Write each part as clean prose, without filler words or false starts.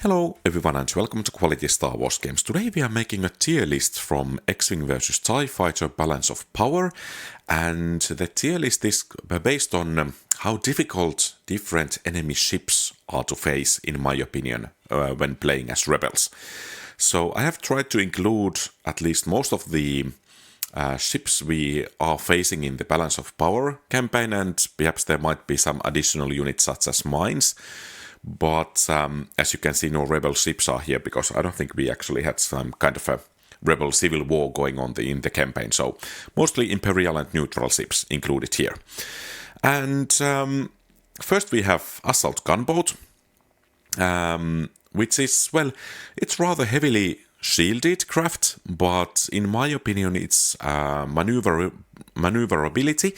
Hello everyone and welcome to Quality Star Wars Games. Today we are making a tier list from X-Wing vs TIE Fighter Balance of Power, and the tier list is based on how difficult different enemy ships are to face, in my opinion, when playing as rebels. So I have tried to include at least most of the ships we are facing in the Balance of Power campaign, and perhaps there might be some additional units such as mines. But as you can see, no rebel ships are here because I don't think we actually had some kind of a rebel civil war going on in the campaign. So mostly Imperial and neutral ships included here. And first we have Assault Gunboat, which is, well, it's rather heavily shielded craft, but in my opinion its maneuverability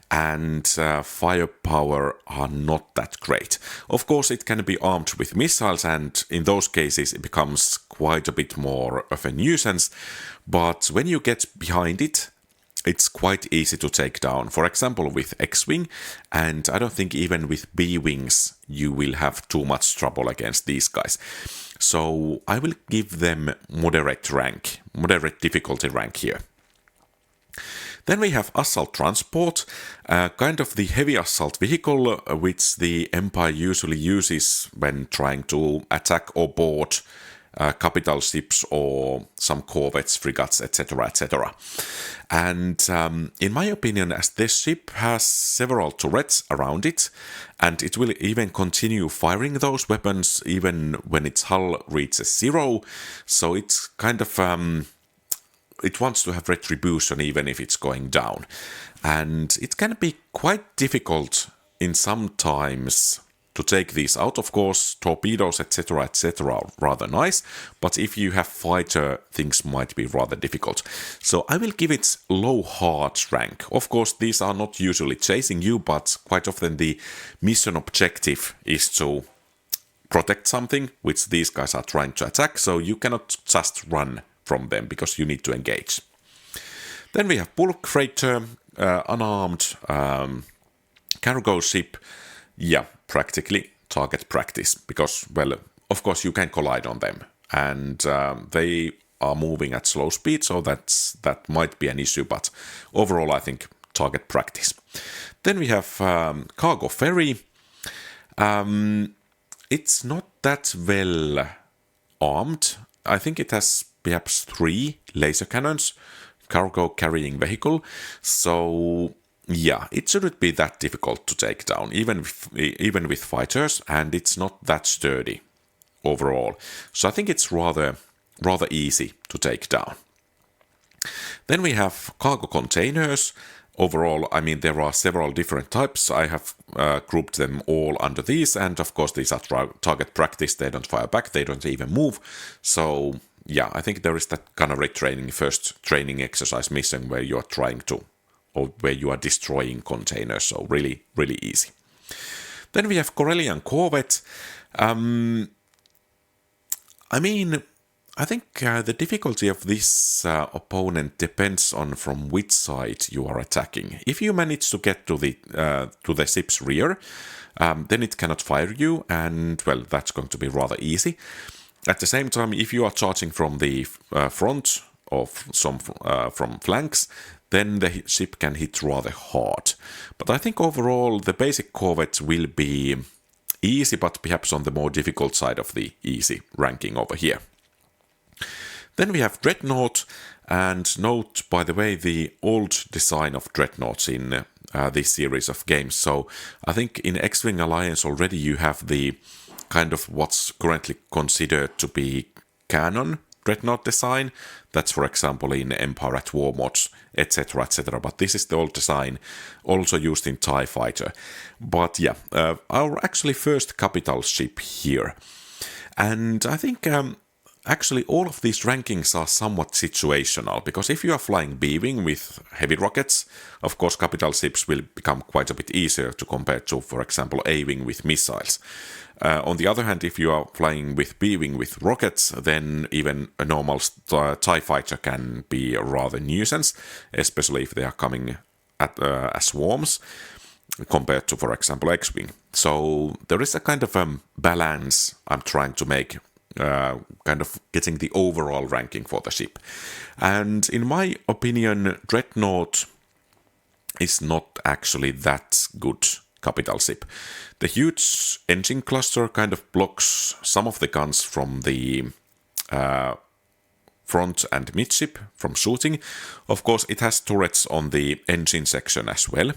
and firepower are not that great. Of course it can be armed with missiles, and in those cases it becomes quite a bit more of a nuisance, but when you get behind it, it's quite easy to take down. For example, with X-Wing, and I don't think even with B-Wings you will have too much trouble against these guys. So I will give them moderate difficulty rank here. Then we have Assault Transport, kind of the heavy assault vehicle which the Empire usually uses when trying to attack or board capital ships or some corvettes, frigates, etc. etc. And in my opinion, as this ship has several turrets around it, and it will even continue firing those weapons even when its hull reaches 0, so it's kind of it wants to have retribution even if it's going down. And it can be quite difficult in some times to take these out. Of course, torpedoes, etc., etc. are rather nice, but if you have fighter, things might be rather difficult. So I will give it low heart rank. Of course, these are not usually chasing you, but quite often the mission objective is to protect something which these guys are trying to attack, so you cannot just run from them because you need to engage. Then we have bulk freighter, unarmed cargo ship. Yeah, practically target practice because, well, of course you can collide on them, and they are moving at slow speed, so that might be an issue, but overall I think target practice. Then we have cargo ferry. It's not that well armed. I think it has perhaps 3 laser cannons, cargo carrying vehicle, so yeah, it shouldn't be that difficult to take down, even with fighters, and it's not that sturdy overall. So I think it's rather easy to take down. Then we have cargo containers. Overall, I mean, there are several different types. I have grouped them all under these, and of course these are target practice. They don't fire back, they don't even move. So yeah, I think there is that kind of retraining, first training exercise mission where you are trying to, or where you are destroying containers, so really easy. Then we have Corellian Corvette. I mean, I think the difficulty of this opponent depends on from which side you are attacking. If you manage to get to the ship's rear, then it cannot fire you, and well, that's going to be rather easy. At the same time, if you are charging from the front or from flanks, then the ship can hit rather hard. But I think overall the basic corvette will be easy, but perhaps on the more difficult side of the easy ranking over here. Then we have Dreadnought, and note, by the way, the old design of Dreadnoughts in this series of games. So I think in X-Wing Alliance already you have the kind of what's currently considered to be canon Dreadnought design. That's, for example, in Empire at War mods, etc., etc. But this is the old design, also used in TIE Fighter. But yeah, our actually first capital ship here. And I think actually all of these rankings are somewhat situational, because if you are flying B-Wing with heavy rockets, of course capital ships will become quite a bit easier to compare to, for example, A-Wing with missiles. On the other hand, if you are flying with B-Wing with rockets, then even a normal TIE fighter can be a rather nuisance, especially if they are coming as swarms, compared to, for example, X-Wing. So there is a kind of balance I'm trying to make kind of getting the overall ranking for the ship. And in my opinion, Dreadnought is not actually that good capital ship. The huge engine cluster kind of blocks some of the guns from the front and midship from shooting. Of course, it has turrets on the engine section as well,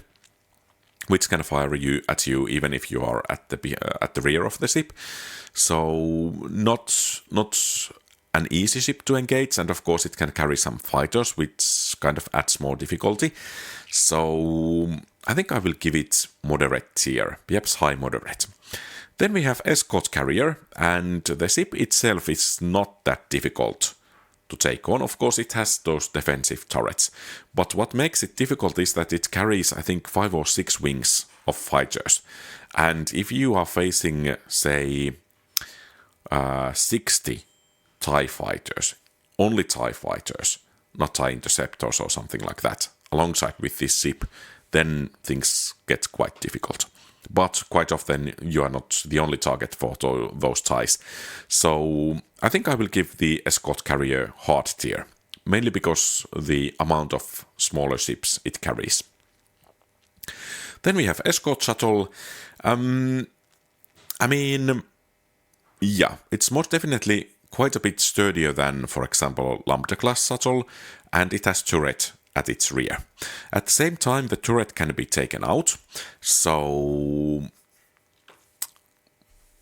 which can fire at you even if you are at the rear of the ship. So not an easy ship to engage, and of course it can carry some fighters, which kind of adds more difficulty. So I think I will give it moderate tier, perhaps high moderate. Then we have escort carrier, and the ship itself is not that difficult to take on. Of course, it has those defensive turrets, but what makes it difficult is that it carries, I think, 5 or 6 wings of fighters. And if you are facing, say, 60 TIE fighters, only TIE fighters, not TIE interceptors or something like that, alongside with this ship, then things get quite difficult. But quite often you are not the only target for those TIEs. So I think I will give the escort carrier hard tier, mainly because the amount of smaller ships it carries. Then we have escort shuttle. It's most definitely quite a bit sturdier than, for example, Lambda-class shuttle, and it has turret at its rear. At the same time, the turret can be taken out, so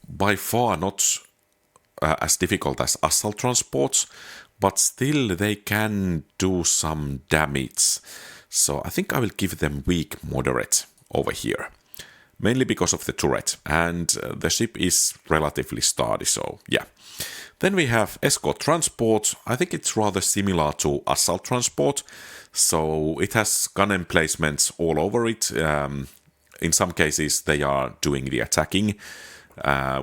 by far not as difficult as assault transports, but still they can do some damage. So I think I will give them weak moderate over here, mainly because of the turret, and the ship is relatively sturdy, so yeah. Then we have escort transport. I think it's rather similar to assault transport, so it has gun emplacements all over it. In some cases they are doing the attacking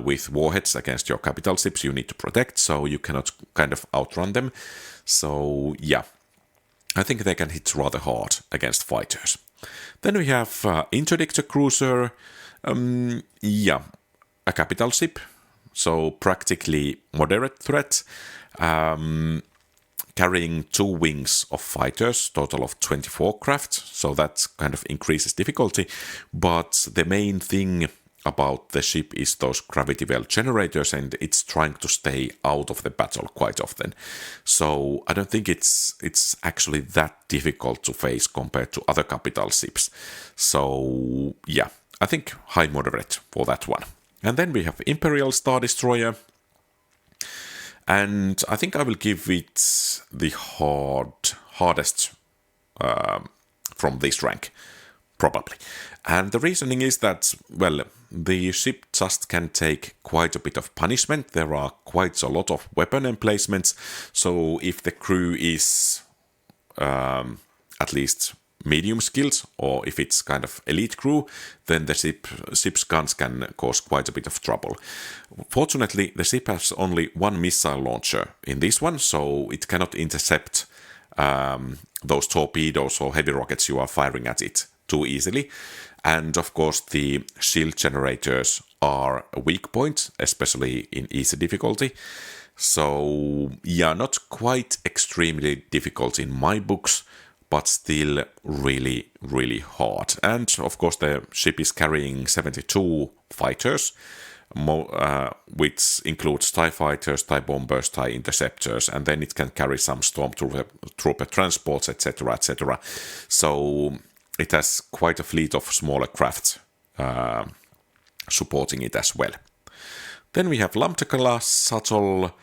with warheads against your capital ships you need to protect, so you cannot kind of outrun them. So yeah, I think they can hit rather hard against fighters. Then we have interdictor cruiser. A capital ship, so practically moderate threat, carrying 2 wings of fighters, total of 24 craft, so that kind of increases difficulty. But the main thing about the ship is those gravity well generators, and it's trying to stay out of the battle quite often. So I don't think it's actually that difficult to face compared to other capital ships. So yeah, I think high moderate for that one. And then we have Imperial Star Destroyer, and I think I will give it the hardest from this rank, probably. And the reasoning is that, well, the ship just can take quite a bit of punishment. There are quite a lot of weapon emplacements, so if the crew is at least medium skilled, or if it's kind of elite crew, then the ship's guns can cause quite a bit of trouble. Fortunately, the ship has only 1 missile launcher in this one, so it cannot intercept those torpedoes or heavy rockets you are firing at it too easily. And of course, the shield generators are a weak point, especially in easy difficulty. So yeah, not quite extremely difficult in my books, but still really, really hard. And of course, the ship is carrying 72 fighters, which includes TIE fighters, TIE bombers, TIE interceptors, and then it can carry some stormtrooper transports, etc., etc. So it has quite a fleet of smaller crafts supporting it as well. Then we have Lambda-class shuttle.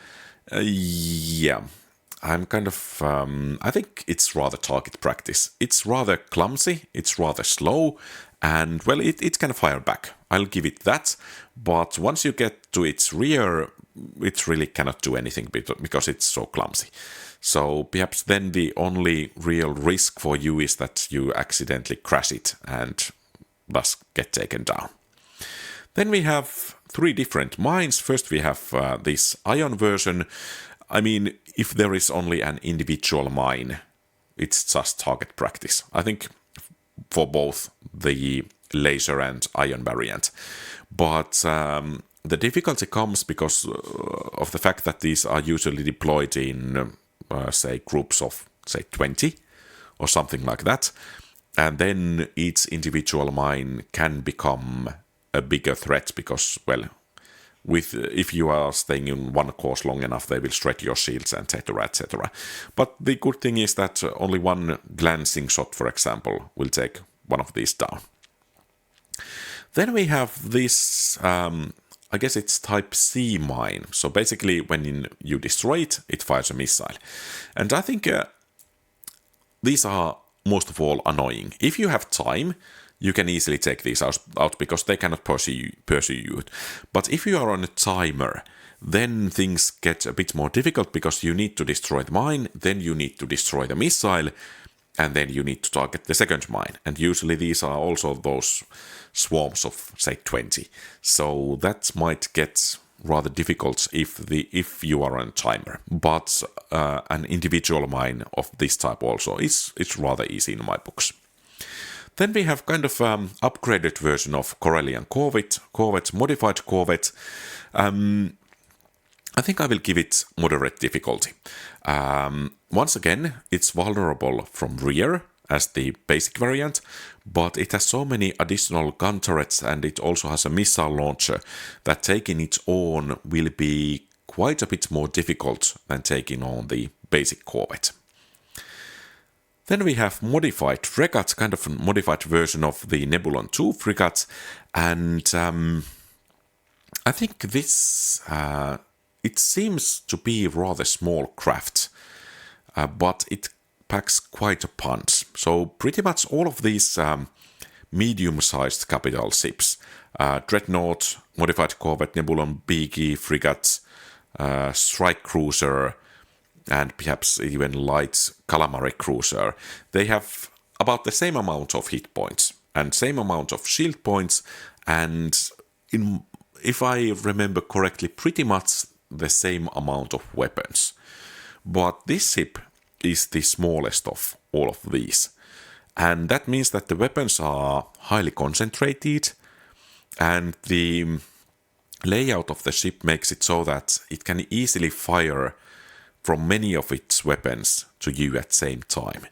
I'm kind of, I think it's rather target practice. It's rather clumsy, it's rather slow, and well, it can fire back. I'll give it that, but once you get to its rear, it really cannot do anything because it's so clumsy. So perhaps then the only real risk for you is that you accidentally crash it and thus get taken down. Then we have 3 different mines. First we have this ion version. I mean, if there is only an individual mine, it's just target practice. I think for both the laser and ion variant. But The difficulty comes because of the fact that these are usually deployed in, say, groups of, say, 20 or something like that. And then each individual mine can become a bigger threat because, well, if you are staying in one course long enough, they will shred your shields, etc., etc. But the good thing is that only one glancing shot, for example, will take one of these down. Then we have this, I guess it's type C mine. So basically, when you destroy it, it fires a missile. And I think these are most of all annoying. If you have time, you can easily take these out because they cannot pursue you. But if you are on a timer, then things get a bit more difficult because you need to destroy the mine, then you need to destroy the missile, and then you need to target the second mine. And usually these are also those swarms of, say, 20. So that might get rather difficult if you are on a timer. But an individual mine of this type also it's rather easy in my books. Then we have kind of upgraded version of Corellian Corvette, modified Corvette. I think I will give it moderate difficulty. Once again, it's vulnerable from rear as the basic variant, but it has so many additional gun turrets and it also has a missile launcher that taking it on will be quite a bit more difficult than taking on the basic Corvette. Then we have modified frigate, kind of a modified version of the Nebulon 2 frigate, and I think this, it seems to be rather small craft, but it packs quite a punch. So pretty much all of these medium-sized capital ships, Dreadnought, modified Corvette, Nebulon, Beaky, frigate, strike cruiser, and perhaps even light calamari cruiser, they have about the same amount of hit points and same amount of shield points, and if I remember correctly, pretty much the same amount of weapons. But this ship is the smallest of all of these, and that means that the weapons are highly concentrated, and the layout of the ship makes it so that it can easily fire from many of its weapons to you at the same time.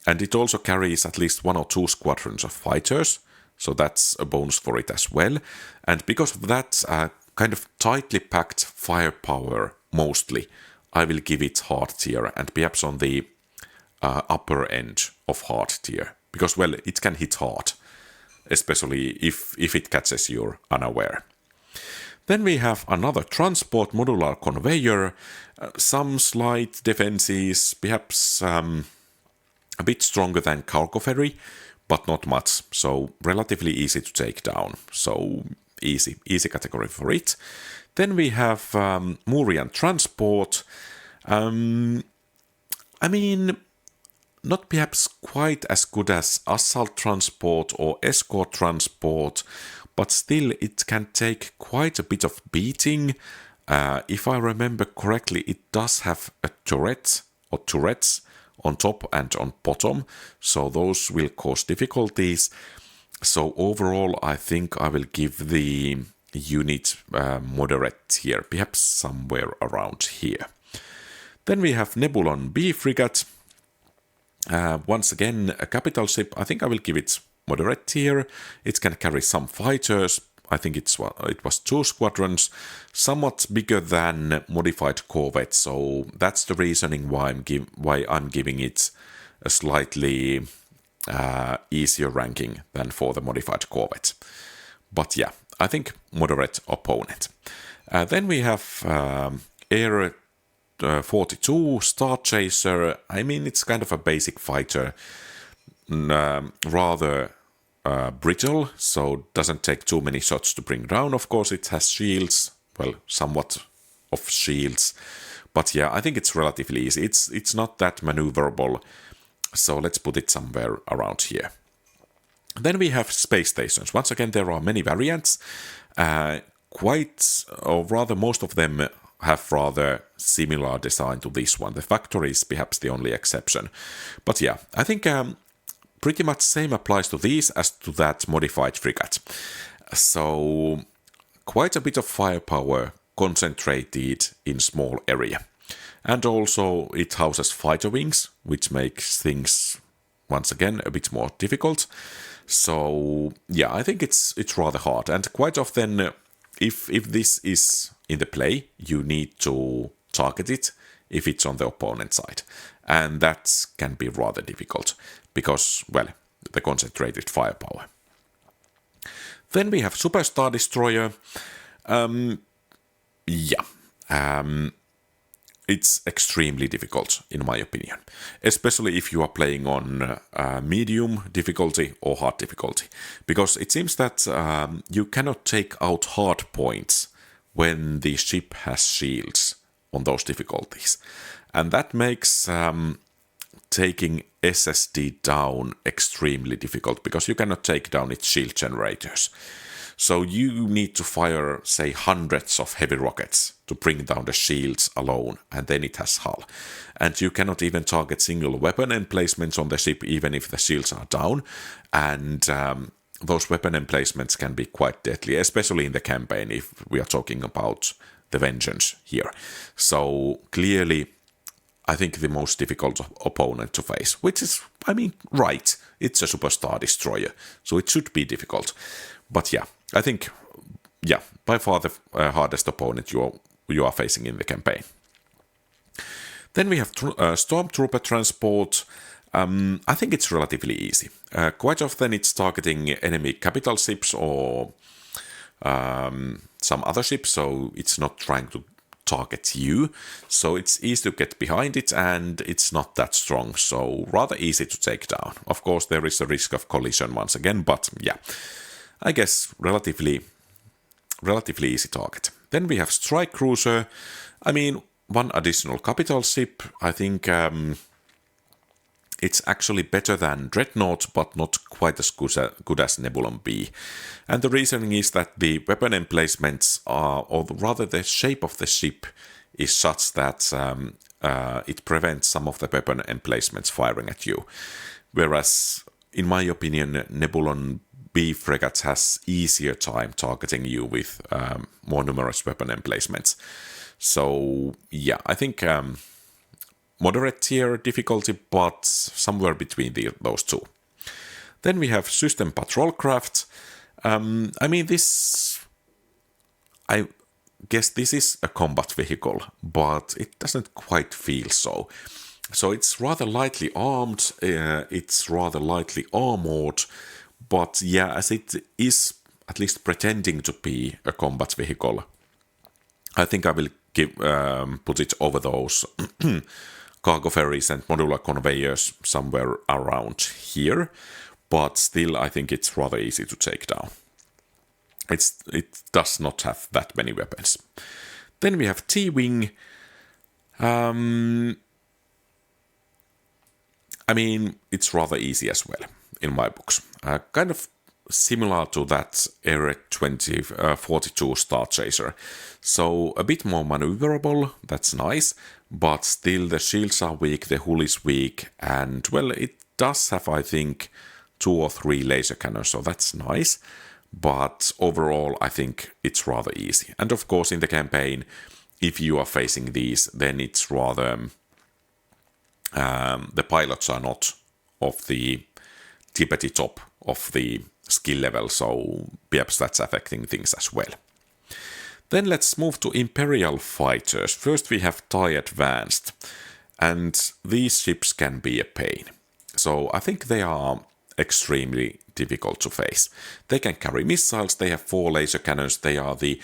And it also carries at least 1 or 2 squadrons of fighters, so that's a bonus for it as well. And because of that kind of tightly packed firepower mostly, I will give it hard tier and perhaps on the upper end of hard tier. Because, well, it can hit hard, especially if it catches you unaware. Then we have another transport modular conveyor, some slight defenses, perhaps a bit stronger than cargo ferry, but not much, so relatively easy to take down, so easy category for it. Then we have Murian transport. I mean, not perhaps quite as good as assault transport or escort transport, but still it can take quite a bit of beating. If I remember correctly, it does have a turret or turrets on top and on bottom, so those will cause difficulties. So overall, I think I will give the unit moderate here, perhaps somewhere around here. Then we have Nebulon B frigate. Once again, a capital ship. I think I will give it moderate here. It can carry some fighters. I think it was 2 squadrons, somewhat bigger than modified Corvette. So that's the reasoning why I'm giving it a slightly easier ranking than for the modified Corvette. But yeah, I think moderate opponent. Then we have Air 42 Star Chaser. I mean, it's kind of a basic fighter, rather brittle, so doesn't take too many shots to bring down. Of course, it has shields, well, somewhat of shields, but yeah, I think it's relatively easy. It's not that maneuverable, so let's put it somewhere around here. Then we have space stations. Once again, there are many variants. Or rather, most of them have rather similar design to this one. The factory is perhaps the only exception. But yeah, I think pretty much same applies to these as to that modified frigate. So quite a bit of firepower concentrated in small area. And also it houses fighter wings, which makes things once again a bit more difficult. So yeah, I think it's rather hard. And quite often, if this is in the play, you need to target it if it's on the opponent side. And that can be rather difficult because, well, the concentrated firepower. Then we have Superstar Destroyer. It's extremely difficult, in my opinion, especially if you are playing on medium difficulty or hard difficulty, because it seems that you cannot take out hard points when the ship has shields on those difficulties. And that makes taking SSD down extremely difficult, because you cannot take down its shield generators. So you need to fire, say, hundreds of heavy rockets to bring down the shields alone, and then it has hull. And you cannot even target single weapon emplacements on the ship, even if the shields are down. And those weapon emplacements can be quite deadly, especially in the campaign, if we are talking about the Vengeance here. So clearly, I think the most difficult opponent to face, which is, I mean, right, it's a Superstar Destroyer, so it should be difficult. But yeah, I think, yeah, by far the hardest opponent you are facing in the campaign. Then we have Stormtrooper Transport. I think it's relatively easy. Quite often it's targeting enemy capital ships or some other ships, so it's not trying to target you. So it's easy to get behind it, and it's not that strong, so rather easy to take down. Of course, there is a risk of collision once again, but yeah, I guess relatively easy target. Then we have Strike Cruiser. I mean, one additional capital ship. I think it's actually better than Dreadnought, but not quite as good as Nebulon B. And the reasoning is that the weapon emplacements are, or rather the shape of the ship is such that it prevents some of the weapon emplacements firing at you. Whereas, in my opinion, Nebulon B frigates has easier time targeting you with more numerous weapon emplacements. So yeah, I think moderate tier difficulty, but somewhere between those two. Then we have System Patrol Craft. I mean, I guess this is a combat vehicle, but it doesn't quite feel so. So it's rather lightly armed, it's rather lightly armored, but yeah, as it is at least pretending to be a combat vehicle, I think I will put it over those cargo ferries and modular conveyors somewhere around here, but still I think it's rather easy to take down. It does not have that many weapons. Then we have T-Wing. I mean, it's rather easy as well, in my books. Kind of similar to that Area 2042 Star Chaser. So a bit more maneuverable, that's nice, but still the shields are weak, the hull is weak, and well, it does have, I think, 2 or 3 laser cannons, so that's nice. But overall, I think it's rather easy. And of course, in the campaign, if you are facing these, then it's rather the pilots are not of the tippity top of the skill level, so perhaps that's affecting things as well. Then let's move to Imperial Fighters. First we have TIE Advanced, and these ships can be a pain. So I think they are extremely difficult to face. They can carry missiles, they have 4 laser cannons, they are the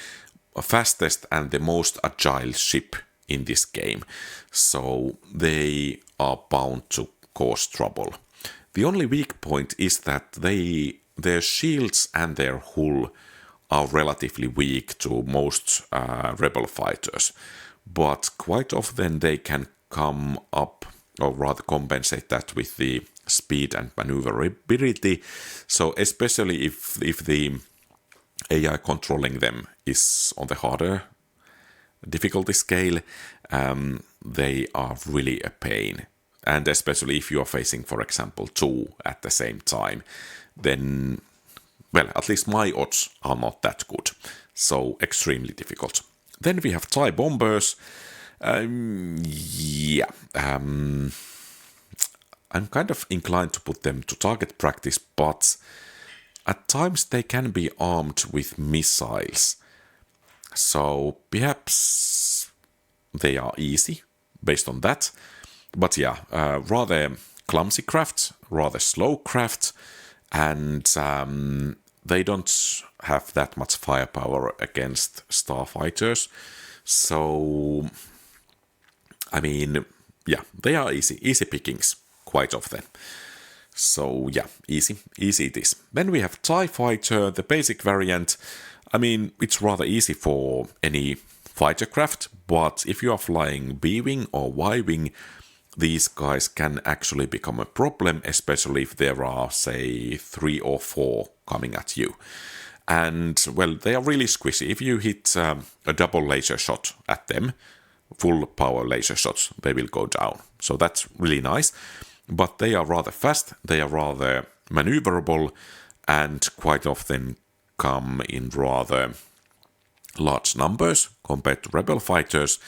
fastest and the most agile ship in this game. So they are bound to cause trouble. The only weak point is that their shields and their hull are relatively weak to most rebel fighters, but quite often they can come up, or rather compensate that with the speed and maneuverability. So especially if the AI controlling them is on the harder difficulty scale, they are really a pain. And especially if you are facing, for example, 2 at the same time, then, well, at least my odds are not that good. So extremely difficult. Then we have TIE bombers. I'm kind of inclined to put them to target practice, but at times they can be armed with missiles. So perhaps they are easy based on that. But yeah, rather clumsy craft, rather slow craft, and they don't have that much firepower against starfighters. So, I mean, yeah, they are easy pickings quite often. So yeah, easy it is. Then we have TIE Fighter, the basic variant. I mean, it's rather easy for any fighter craft, but if you are flying B-Wing or Y-Wing, these guys can actually become a problem, especially if there are, say, 3 or 4 coming at you. And, well, they are really squishy. If you hit a double laser shot at them, full power laser shots, they will go down. So that's really nice. But they are rather fast, they are rather maneuverable, and quite often come in rather large numbers compared to rebel fighters.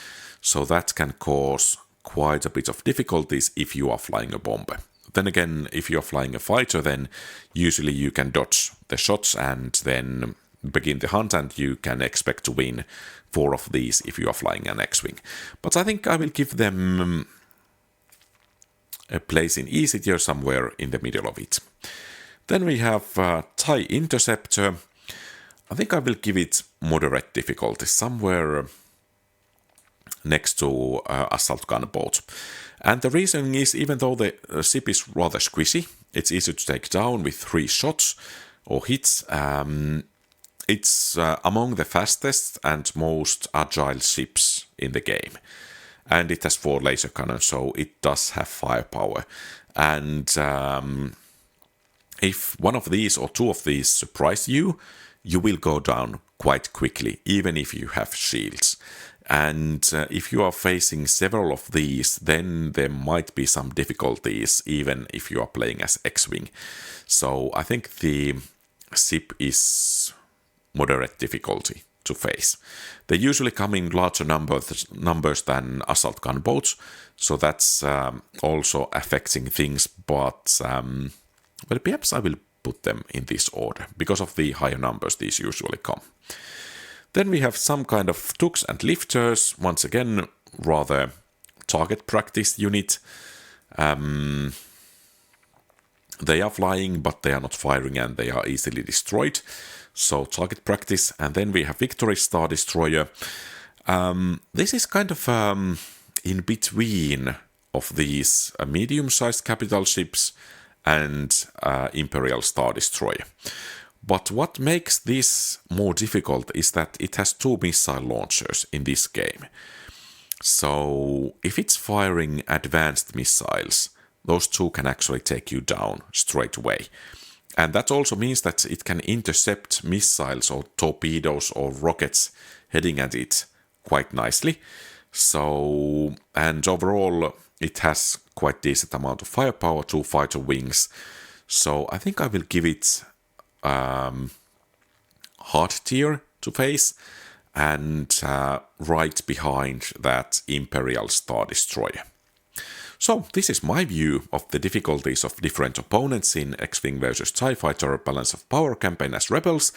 So that can cause quite a bit of difficulties if you are flying a bomber. Then again, if you're flying a fighter, then usually you can dodge the shots and then begin the hunt, and you can expect to win 4 of these if you are flying an X-Wing. But I think I will give them a place in easy tier somewhere in the middle of it. Then we have TIE Interceptor. I think I will give it moderate difficulty, somewhere next to Assault Gunboat. And the reason is, even though the ship is rather squishy, it's easy to take down with 3 shots or hits. It's among the fastest and most agile ships in the game. And it has 4 laser cannons, so it does have firepower. And if one of these or 2 of these surprise you, you will go down quite quickly, even if you have shields. And if you are facing several of these, then there might be some difficulties, even if you are playing as X-Wing. So I think the ship is moderate difficulty to face. They usually come in larger numbers than assault gunboats, so that's also affecting things, but well, perhaps I will put them in this order, because of the higher numbers these usually come. Then we have some kind of Tooks and Lifters, once again, rather target practice unit. They are flying, but they are not firing, and they are easily destroyed. So target practice. And then we have Victory Star Destroyer. This is kind of in between of these medium-sized capital ships and Imperial Star Destroyer. But what makes this more difficult is that it has 2 missile launchers in this game. So if it's firing advanced missiles, those 2 can actually take you down straight away. And that also means that it can intercept missiles or torpedoes or rockets heading at it quite nicely. So, and overall it has quite decent amount of firepower, 2 fighter wings. So I think I will give it hard tier to face, and right behind that Imperial Star Destroyer. So this is my view of the difficulties of different opponents in X-Wing vs TIE Fighter Balance of Power campaign as Rebels.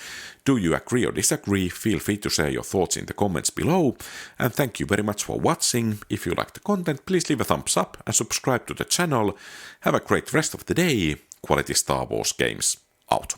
Do you agree or disagree? Feel free to share your thoughts in the comments below. And thank you very much for watching. If you like the content, please leave a thumbs up and subscribe to the channel. Have a great rest of the day. Quality Star Wars Games out.